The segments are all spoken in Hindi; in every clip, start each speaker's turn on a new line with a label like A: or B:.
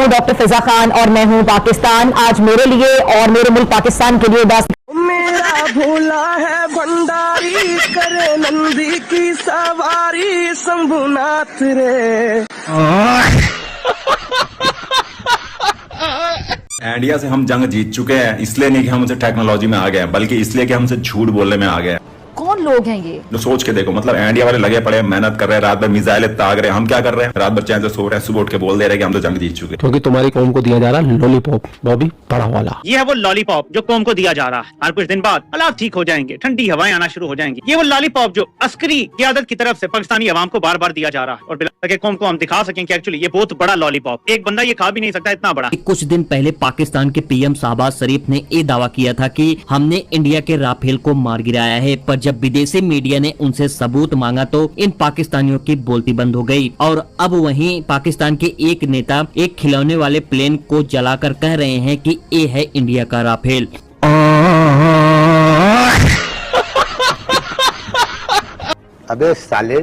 A: हूँ डॉक्टर फिजा खान और मैं हूँ पाकिस्तान। आज मेरे लिए और मेरे मुल्क पाकिस्तान के लिए उदास
B: मेरा भोला है भंडारी, करे नंदी की सवारी, शंभुनाथ रे।
C: इंडिया से हम जंग जीत चुके हैं, इसलिए नहीं कि हम उनसे टेक्नोलॉजी में आ गए हैं, बल्कि इसलिए कि हमसे झूठ बोलने में आ गए हैं।
A: कौन लोग हैं ये?
C: तो सोच के देखो, मतलब इंडिया वाले लगे पड़े, मेहनत कर रहे हैं, रात भर मिसाइल ताग रहे हैं। हम क्या कर रहे हैं? रात भर चैन से सो रहे हैं, सुबह उठ के बोल दे रहे हैं कि हम तो जंग जीत चुके हैं।
D: क्योंकि तुम्हारी कौम को दिया जा रहा है लॉलीपॉप, वो भी बड़ा वाला।
E: ये है वो लॉलीपॉप जो कौम को दिया जा रहा है। हर कुछ दिन बाद हालात ठीक हो जाएंगे, ठंडी हवाएं आना शुरू हो जाएंगी। ये वो लॉलीपॉप जो अस्करी क़यादत की तरफ से पाकिस्तानी अवाम को बार बार दिया जा रहा है, और ताकि कौम को हम दिखा सकें कि एक्चुअली ये बहुत बड़ा लॉलीपॉप, एक बंदा ये खा भी नहीं सकता, इतना बड़ा।
F: कुछ दिन पहले पाकिस्तान के पीएम शहबाज शरीफ ने ये दावा किया था कि हमने इंडिया के राफेल को मार गिराया है, पर जब विदेशी मीडिया ने उनसे सबूत मांगा तो इन पाकिस्तानियों की बोलती बंद हो गई। और अब वहीं पाकिस्तान के एक नेता एक खिलौने वाले प्लेन को जलाकर कह रहे हैं कि ये है इंडिया का राफेल।
G: अबे साले,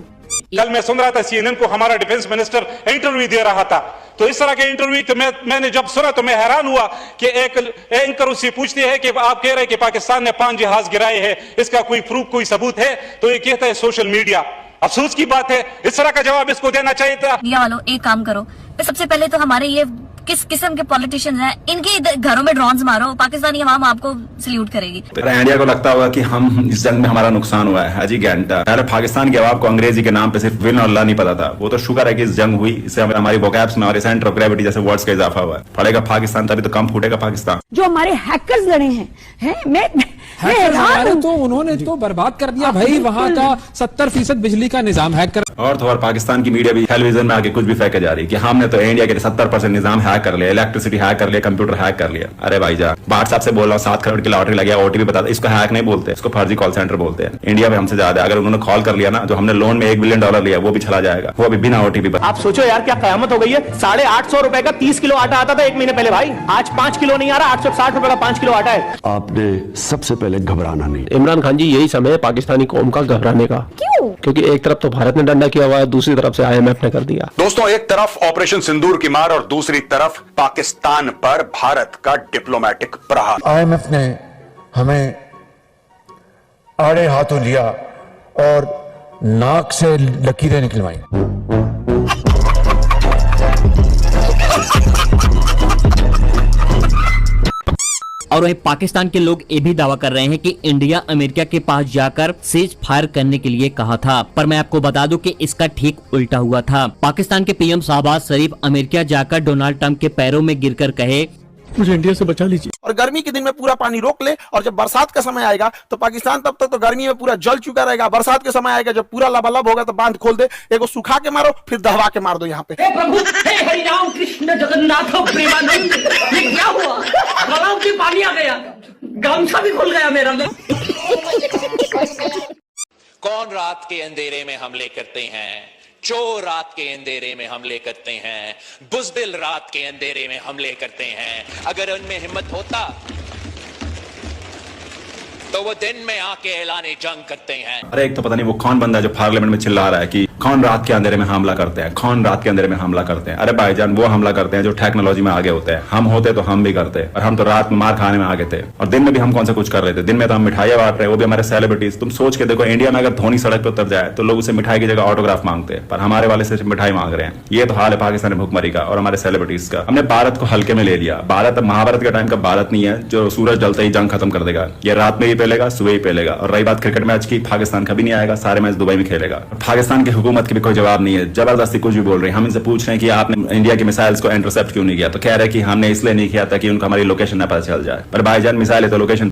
H: कल मैं सुन रहा था CNN को, हमारा डिफेंस मिनिस्टर इंटरव्यू दे रहा था, तो इस तरह के इंटरव्यू तो मैंने जब सुना तो मैं हैरान हुआ कि एक एंकर उससे पूछती है कि आप कह रहे हैं कि पाकिस्तान ने 5 जहाज गिराए हैं, इसका कोई प्रूफ, कोई सबूत है? तो ये कहता है सोशल मीडिया। अफसोस की बात है, इस तरह का जवाब इसको देना चाहिए था।
I: इंडिया वालों एक काम करो, सबसे पहले तो हमारे ये किस किस्म के पॉलिटिशियंस हैं, इनके घरों में ड्रोन्स मारो, पाकिस्तानी अवाम आपको सल्यूट करेगी।
C: इंडिया को लगता होगा कि हम इस जंग में हमारा नुकसान हुआ है। हाजी घंटा पहले पाकिस्तान के अवाम को अंग्रेजी के नाम पे सिर्फ विन और ला नहीं पता था। वो तो शुक्र है कि इस जंग हुई, इससे हमारी वोकैब्स में, हमारे सेंटर ऑफ ग्रेविटी जैसे वर्ड्स का इजाफा हुआ है। पड़ेगा पाकिस्तान तभी तो कम फूटेगा पाकिस्तान।
A: जो हमारे हैकर्स लड़े हैं मैं
D: तो उन्होंने तो बर्बाद कर दिया भाई, वहाँ का 70% बिजली का निजाम हैक कर।
C: और तो और पाकिस्तान की मीडिया भी टेलीविजन में आके कुछ भी फेंके जा रही है कि हमने तो इंडिया के 70% निजाम हैक कर लिया, इलेक्ट्रिसिटी हैक कर लिया, कंप्यूटर हैक कर लिया। अरे भाईजान, बाहर साहब से बोल रहा हूँ, 7 करोड़ की लॉटरी लगी, OTP बता, इसको हैक नहीं बोलते, इसको फर्जी कॉल सेंटर बोलते हैं। इंडिया में हमसे ज्यादा अगर उन्होंने कॉल कर लिया ना, जो हमने लोन में $1 बिलियन लिया वो भी चला जाएगा, वो भी बिना OTP पर।
B: आप सोचो यार, क्या कयामत हो गई है। 850 रुपए का 30 किलो आटा आता था 1 महीने पहले भाई, आज 5 किलो नहीं आ रहा, 860 रुपए का 5 किलो आटा है।
G: आपने सबसे पहले घबराना नहीं।
D: इमरान खान जी, यही समय है पाकिस्तानी कौम का घबराने का।
A: क्यों?
D: क्योंकि एक तरफ तो भारत ने डंडा किया हुआ है, दूसरी तरफ से IMF ने कर दिया।
J: दोस्तों, एक तरफ ऑपरेशन सिंदूर की मार और दूसरी तरफ पाकिस्तान पर भारत का डिप्लोमेटिक प्रहार।
G: IMF ने हमें आड़े हाथों लिया और नाक से लकीरें निकलवाई।
F: और वहीं पाकिस्तान के लोग ये भी दावा कर रहे हैं कि इंडिया अमेरिका के पास जाकर सीज फायर करने के लिए कहा था, पर मैं आपको बता दूं कि इसका ठीक उल्टा हुआ था। पाकिस्तान के पीएम शहबाज शरीफ अमेरिका जाकर डोनाल्ड ट्रंप के पैरों में गिरकर कहे,
D: मुझे इंडिया से बचा लीजिए।
B: और गर्मी के दिन में पूरा पानी रोक ले, और जब बरसात का समय आएगा तो पाकिस्तान तब तक तो गर्मी में पूरा जल चुका रहेगा। बरसात के समय आएगा जब पूरा लबालब होगा तो बांध खोल दे, एक सुखा के मारो, फिर दहवा के मार दो। यहाँ पे हे प्रभु, हे हरि राम कृष्ण जगन्नाथ प्रेमानंद, ये क्या हुआ? गलाव में पानी आ गया, गामछा भी खुल गया मेरा।
K: कौन रात के अंधेरे में हमले करते हैं? चोर रात के अंधेरे में हमले करते हैं, बुज़दिल रात के अंधेरे में हमले करते हैं। अगर उनमें हिम्मत होता तो वो दिन में आके ऐलाने जंग करते हैं।
C: अरे एक तो पता नहीं वो कौन बंदा जो पार्लियामेंट में चिल्ला रहा है कि कौन रात के अंधेरे में हमला करते हैं, कौन रात के अंधेरे में हमला करते हैं। अरे भाईजान, वो हमला करते हैं जो टेक्नोलॉजी में आगे होते हैं। हम होते तो हम भी करते, और हम तो रात में मार खाने में आगे थे, और दिन में भी हम कौन सा कुछ कर रहे थे। दिन में तो हम मिठाइयां बांट रहे हैं, वो भी हमारे सेलिब्रिटीज। तुम सोच के देखो, इंडिया में अगर धोनी सड़क पर उतर जाए तो लोग उसे मिठाई की जगह ऑटोग्राफ मांगते हैं, पर हमारे वाले सिर्फ मिठाई मांग रहे हैं। ये तो हाल है पाकिस्तानी भुखमरी का और हमारे सेलिब्रिटीज का। हमने भारत को हल्के में ले लिया। भारत अब महाभारत के टाइम का भारत नहीं है जो सूरज ढलते ही जंग खत्म कर देगा। ये रात में ही पेलेगा, सुबह ही पेलेगा। और रही बात क्रिकेट मैच की, पाकिस्तान कभी नहीं आएगा, सारे मैच दुबई में खेलेगा। पाकिस्तान की हुकूमत की भी कोई जवाब नहीं है, जबरदस्ती कुछ भी बोल रही है। हम इनसे पूछ रहे हैं कि आपने इंडिया की मिसाइल्स को इंटरसेप्ट क्यों नहीं किया, तो कह रहे हैं कि हमने इसलिए नहीं किया था कि उनको हमारी लोकेशन न पता चल जाए। पर भाईजान, मिसाइल है तो लोकेशन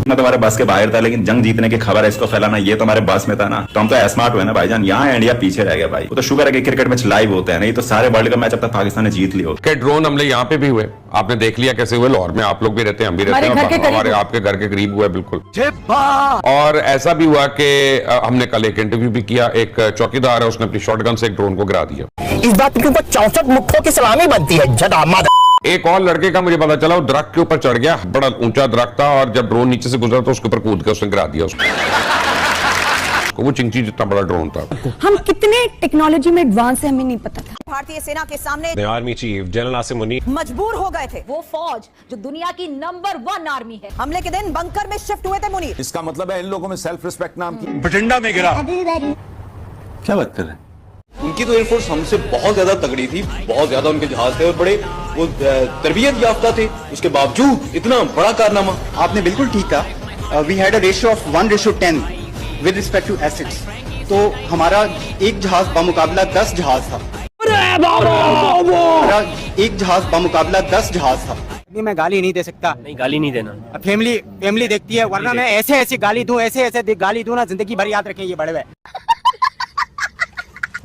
C: मैं तुम्हारे बस के बाहर था, लेकिन जंग जीतने की खबर है इसको फैलाना ये तो हमारे बस में था ना। तो हम तो स्मार्ट हुए ना भाईजान, यहाँ इंडिया पीछे रह गया भाई। वो तो शुक्र है कि क्रिकेट मैच लाइव होते हैं, नहीं तो सारे वर्ल्ड कप मैच अब तक पाकिस्तान ने जीत लिया होता।
H: ड्रोन हमले यहाँ पे भी हुए, आपने देख लिया कैसे हुए। लाहौर में आप लोग भी रहते हैं, हम भी रहते हैं, हमारे आपके घर के करीब हुआ बिल्कुल। और ऐसा भी हुआ कि हमने कल एक इंटरव्यू भी किया, एक चौकीदार है, उसने अपनी शॉटगन से एक ड्रोन को गिरा दिया।
B: इस बात के ऊपर 64 मुट्ठों की सलामी बनती है जदा।
H: एक और लड़के का मुझे पता चला, वो दरख्त के ऊपर चढ़ गया, बड़ा ऊंचा दरख्त था, और जब ड्रोन नीचे से गुजरा तो उसके ऊपर कूद के उसने गिरा दिया उसको।
G: उसको, वो चिंची जितना बड़ा ड्रोन था।
A: हम कितने टेक्नोलॉजी में एडवांस है हमें नहीं पता था।
I: भारतीय सेना के सामने
G: army chief general Asim Munir
I: मजबूर हो गए थे।
A: वो फौज जो दुनिया की नंबर 1 आर्मी है।
I: हमले के दिन बंकर में शिफ्ट हुए थे मुनीर।
G: इसका मतलब है इन लोगों में सेल्फ रिस्पेक्ट नाम की
H: बठिंडा में गिरा।
C: क्या बात कर रहे हैं?
K: उनकी तो एयरफोर्स हमसे बहुत ज्यादा तगड़ी थी, बहुत ज्यादा उनके जहाज थे और बड़े वो तरबियत याफ्ता थे, उसके बावजूद इतना बड़ा कारनामा।
B: आपने बिल्कुल ठीक कहा। We had a ratio of 1:10 with respect to assets. तो हमारा एक जहाज बामुकाबला 10 जहाज था। हमारा एक जहाज बामुकाबला 10 जहाज था।
E: मैं गाली नहीं दे सकता।
F: नहीं, गाली नहीं देना।
E: फैमिली देखती है, वरना मैं ऐसे गाली दूं, ऐसे गाली दूं ना, जिंदगी भर याद रखें ये बड़े हुए।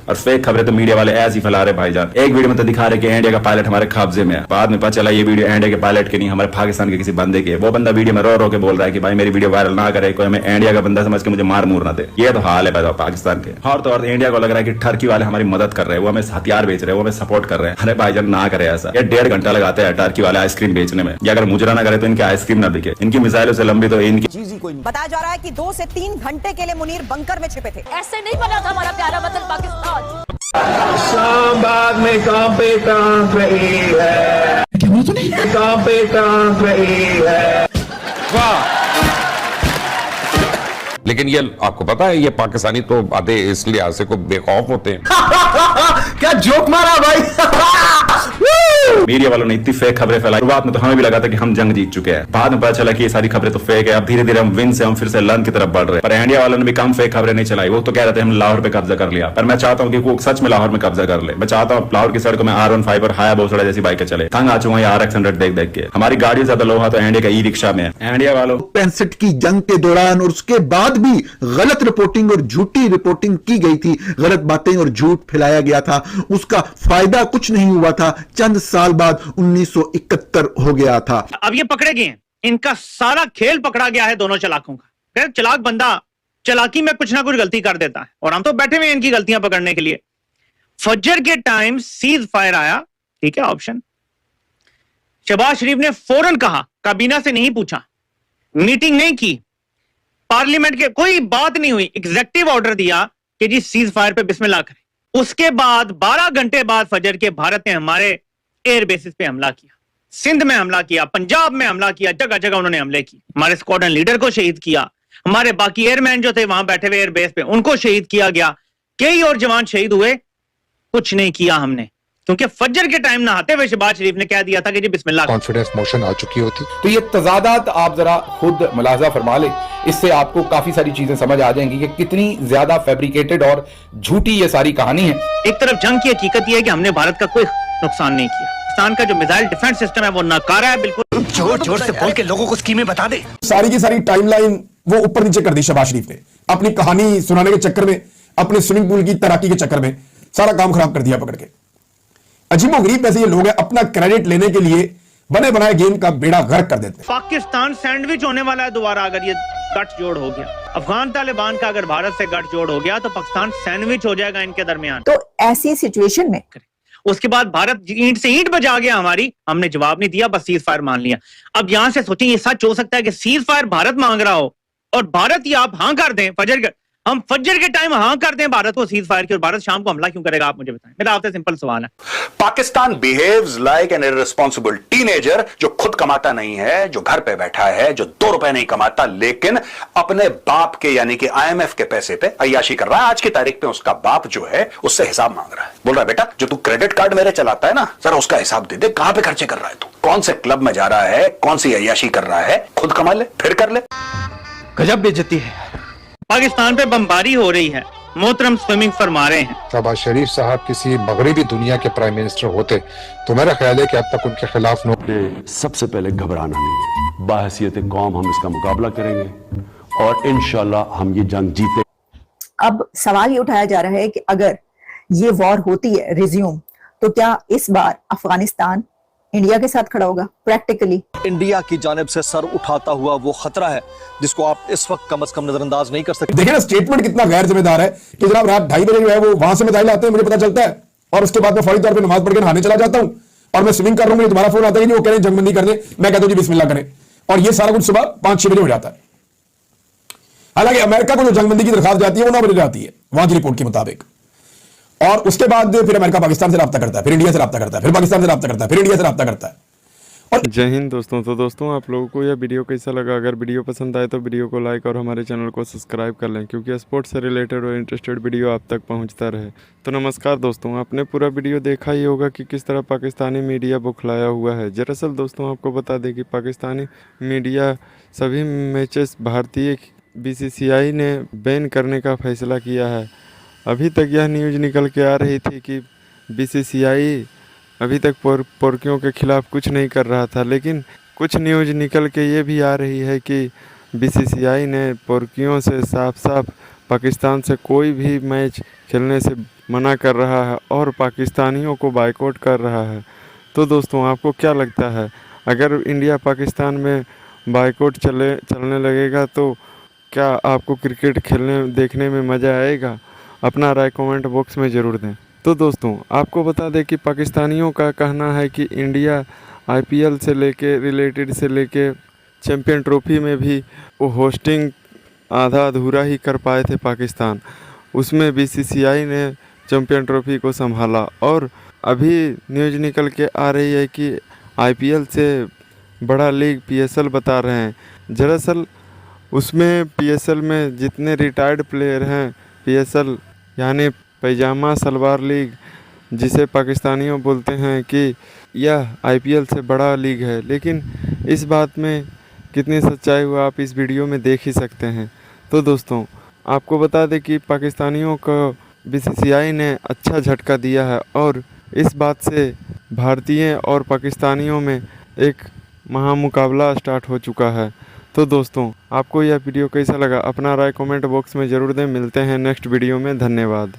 C: और फेक खबरें तो मीडिया वाले ऐसे ही फैला रहे भाईजान। एक वीडियो में तो दिखा रहे कि इंडिया का पायलट हमारे कब्जे में है, बाद में पता चला ये वीडियो इंडिया के पायलट के नहीं, हमारे पाकिस्तान के किसी बंदे की है। वो बंदा वीडियो में रो रो के बोल रहा है कि भाई मेरी वीडियो वायरल ना करे, कोई हमें इंडिया का बंदा समझ के मुझे मार मूर ना दे। ये तो हाल है पाकिस्तान के। और तो और इंडिया को लग रहा है कि टर्की वाले हमारी मदद कर रहे हैं, वो हमें हथियार बेच रहे हैं, वो हमें सपोर्ट कर रहे हैं। अरे भाईजान ना करे ऐसा। ये 1.5 घंटा लगाते हैं टर्की वाले आइसक्रीम बेचने में। या अगर मुजरा ना करे तो इनकी आइसक्रीम ना बिके। इनकी मिसाइलों से लंबी तो इनकी चीज ही कोई नहीं।
I: बताया जा रहा है कि 2 से 3 घंटे के लिए मुनीर बंकर में छिपे थे।
A: ऐसे नहीं बना था हमारा प्यारा वतन पाकिस्तान।
B: इस्लामाबाद में कहां पे टांग रही है, कहां पे टांग रही है।
G: लेकिन ये आपको पता है, ये पाकिस्तानी तो आधे इस लिहाज से को बेखौफ होते हैं।
B: क्या जोक मारा भाई।
C: मीडिया वालों ने इतनी फेक खबरें फैलाई। शुरुआत में तो हमें भी लगा था कि हम जंग जीत चुके हैं, बाद में पता चला कि ये सारी खबरें तो फेक है। अब धीरे धीरे हम विन से हम फिर से लर्न की तरफ बढ़ रहे हैं। पर इंडिया वालों ने भी कम फेक खबरें नहीं चलाई। वो तो कह रहे थे हम लाहौर पे कब्जा कर लिया, पर मैं चाहता हूँ कि वो सच में लाहौर में कब्जा कर ले। मैं चाहता हूँ लाहौर की सड़कों में R15 और हाया बोसड़ा जैसी बाइकें चले। तंग आ चुका है RX100 देख देख के। हमारी गाड़ी ज्यादा लोहा तो इंडिया का ई-रिक्शा में है। इंडिया वालों
B: 65 की जंग के दौरान और उसके बाद भी गलत रिपोर्टिंग और झूठी रिपोर्टिंग की गई थी, गलत बातें और झूठ फैलाया गया था। उसका फायदा कुछ नहीं हुआ था। चंद साल बाद 1971 हो गया था।
E: अब ये पकड़े गए हैं, इनका सारा खेल पकड़ा गया है दोनों चलाकों का। फिर चलाक बंदा चलाकी में कुछ ना कुछ गलती कर देता है, और हम तो बैठे हुए हैं इनकी गलतियां पकड़ने के लिए। फजर के टाइम सीज फायर आया, ठीक है ऑप्शन। शहबाज शरीफ ने फौरन कहा, काबीना से नहीं पूछा, मीटिंग नहीं की, पार्लियामेंट के कोई बात नहीं हुई, एग्जेक्टिव ऑर्डर दिया कि जी सीज फायर पे बिस्मिल्लाह करें। उसके बाद 12 घंटे बाद फजर के भारत ने हमारे एयर बेसिस पे हमला किया, सिंध में हमला किया, पंजाब में हमला किया, जगह जगह उन्होंने हमले किए। हमारे स्क्वाड्रन लीडर को शहीद किया, हमारे बाकी एयरमैन जो थे वहां बैठे हुए एयर बेस पे उनको शहीद किया गया, कई और जवान शहीद हुए। कुछ नहीं किया हमने, क्योंकि फजर के टाइम नहाते हुए शहबाज शरीफ ने कह दिया था कि जी बिस्मिल्लाह।
G: कॉन्फिडेंस मोशन आ चुकी होती।
B: तो ये तजादात आप जरा खुद मुलाजा फरमा ले, इससे आपको काफी सारी चीजें समझ आ जाएंगी कि कितनी ज्यादा फैब्रिकेटेड और झूठी ये सारी कहानी है।
E: एक तरफ जंग की हकीकत यह है कि हमने भारत का कोई नुकसान नहीं किया। पाकिस्तान का जो मिसाइल डिफेंस सिस्टम है वो नाकारा है, बिल्कुल।
B: जोर जोर से बोल के लोगों को स्कीमें बता दे। सारी की सारी टाइमलाइन वो ऊपर नीचे कर दी शहबाज शरीफ ने, अपनी कहानी सुनाने के चक्कर में, अपने स्विमिंग पूल की तैराकी के चक्कर में सारा काम खराब कर दिया पकड़ के। अजीबोगरीब ऐसे ये लोग हैं, अपना क्रेडिट लेने के लिए बने बनाए गेम का बेड़ा गर्क कर देते हैं।
E: पाकिस्तान सैंडविच होने वाला है दोबारा, अगर ये गठजोड़ हो गया। अफगान तालिबान का अगर भारत से गठजोड़ हो गया तो पाकिस्तान सैंडविच हो जाएगा इनके दरमियान।
A: तो ऐसी सिचुएशन में
E: उसके बाद भारत ईंट से ईंट बजा गया हमारी, हमने जवाब नहीं दिया, बस सीज फायर मान लिया। अब यहां से सोचें, ये सच हो सकता है कि सीज फायर भारत मांग रहा हो और भारत ही आप हां कर दें, हम फजर के टाइम हां कर दें भारत को सीज फायर की, और भारत शाम को हमला क्यों करेगा? आप मुझे बताएं। मेरा आपसे सिंपल सवाल है।
J: Pakistan behaves like an irresponsible teenager जो खुद कमाता नहीं है, जो घर पे बैठा है, जो 2 रुपए नहीं कमाता, लेकिन अपने बाप के यानी कि IMF के पैसे पे अय्याशी कर रहा है। आज की तारीख पे उसका बाप जो है उससे हिसाब मांग रहा है, बोल रहा है बेटा जो तू क्रेडिट कार्ड मेरे चलाता है ना, जरा उसका हिसाब दे दे, कहां पे खर्चे कर रहा है तू, कौन से क्लब में जा रहा है, कौन सी अय्याशी कर रहा है, खुद कमा ले फिर कर ले।
E: गजब बेइज्जती है। पाकिस्तान पे बमबारी हो रही है, मोहतरम स्विमिंग फरमा रहे हैं।
G: शहबाज शरीफ साहब किसी मगरबी दुनिया के प्राइम मिनिस्टर होते तो मेरा ख्याल है कि अब तक उनके खिलाफ
L: सबसे पहले घबराना नहीं है, बाहसियत कौम हम इसका मुकाबला करेंगे और इंशाल्लाह हम ये जंग जीते।
A: अब सवाल ये उठाया जा रहा है कि अगर ये वॉर होती है रिज्यूम, तो क्या इस बार अफगानिस्तान इंडिया के साथ खड़ा होगा? प्रैक्टिकली
M: इंडिया की जानिब से सर उठाता हुआ वो खतरा है जिसको आप इस वक्त कम से कम नजरअंदाज नहीं कर सकते।
B: देखिए ना स्टेटमेंट कितना गैर जिम्मेदार है कि जनाब रात 2:30 बजे जो है वो वहां से मिसाइल आते हैं, मुझे पता चलता है, और उसके बाद मैं फौरी तौर पे नमाज पढ़ के नहाने चला जाता हूं और मैं स्विमिंग कर रहा हूं, मुझे दोबारा फोन आता है कि वो कह रहे हैं जंगबंदी कर दे, मैं कहता हूं जी बिस्मिल्लाह करें, और ये सारा कुछ सुबह 5-6 बजे हो जाता है।
N: हालांकि अमेरिका को जो जंगबंदी की दरखास्त जाती है वो 9 बजे जाती है वहां की रिपोर्ट के मुताबिक, और उसके बाद फिर अमेरिका पाकिस्तान से रब्ता करता है, फिर इंडिया से रब्ता करता है, फिर पाकिस्तान से रब्ता करता है, फिर इंडिया से रब्ता करता है।
O: जय हिंद दोस्तों। तो दोस्तों आप लोगों को यह वीडियो कैसा लगा? अगर वीडियो पसंद आए तो वीडियो को लाइक और हमारे चैनल को सब्सक्राइब कर लें, क्योंकि स्पोर्ट्स से रिलेटेड और इंटरेस्टेड वीडियो आप तक पहुंचता रहे। तो नमस्कार दोस्तों, आपने पूरा वीडियो देखा ही होगा कि किस तरह पाकिस्तानी मीडिया बौखलाया हुआ है। दरअसल दोस्तों आपको बता दें कि पाकिस्तानी मीडिया सभी मैचेस भारतीय BCCI ने बैन करने का फैसला किया है। अभी तक यह न्यूज़ निकल के आ रही थी कि BCCI अभी तक पोर्कियों के खिलाफ कुछ नहीं कर रहा था, लेकिन कुछ न्यूज़ निकल के ये भी आ रही है कि BCCI ने पोर्कियों से साफ साफ पाकिस्तान से कोई भी मैच खेलने से मना कर रहा है और पाकिस्तानियों को बायकॉट कर रहा है। तो दोस्तों आपको क्या लगता है, अगर इंडिया पाकिस्तान में बायकॉट चलने लगेगा तो क्या आपको क्रिकेट देखने में मज़ा आएगा? अपना राय कमेंट बॉक्स में ज़रूर दें। तो दोस्तों आपको बता दें कि पाकिस्तानियों का कहना है कि इंडिया IPL से लेके चैम्पियन ट्रॉफी में भी वो होस्टिंग आधा अधूरा ही कर पाए थे पाकिस्तान, उसमें BCCI ने चैम्पियन ट्रॉफी को संभाला। और अभी न्यूज़ निकल के आ रही है कि IPL से बड़ा लीग PSL बता रहे हैं। दरअसल उसमें PSL में जितने रिटायर्ड प्लेयर हैं, PSL यानी पैजामा सलवार लीग, जिसे पाकिस्तानियों बोलते हैं कि यह IPL से बड़ा लीग है, लेकिन इस बात में कितनी सच्चाई हुआ आप इस वीडियो में देख ही सकते हैं। तो दोस्तों आपको बता दें कि पाकिस्तानियों को BCCI ने अच्छा झटका दिया है और इस बात से भारतीय और पाकिस्तानियों में एक महामुकाबला स्टार्ट हो चुका है। तो दोस्तों आपको यह वीडियो कैसा लगा? अपना राय कमेंट बॉक्स में ज़रूर दें। मिलते हैं नेक्स्ट वीडियो में। धन्यवाद।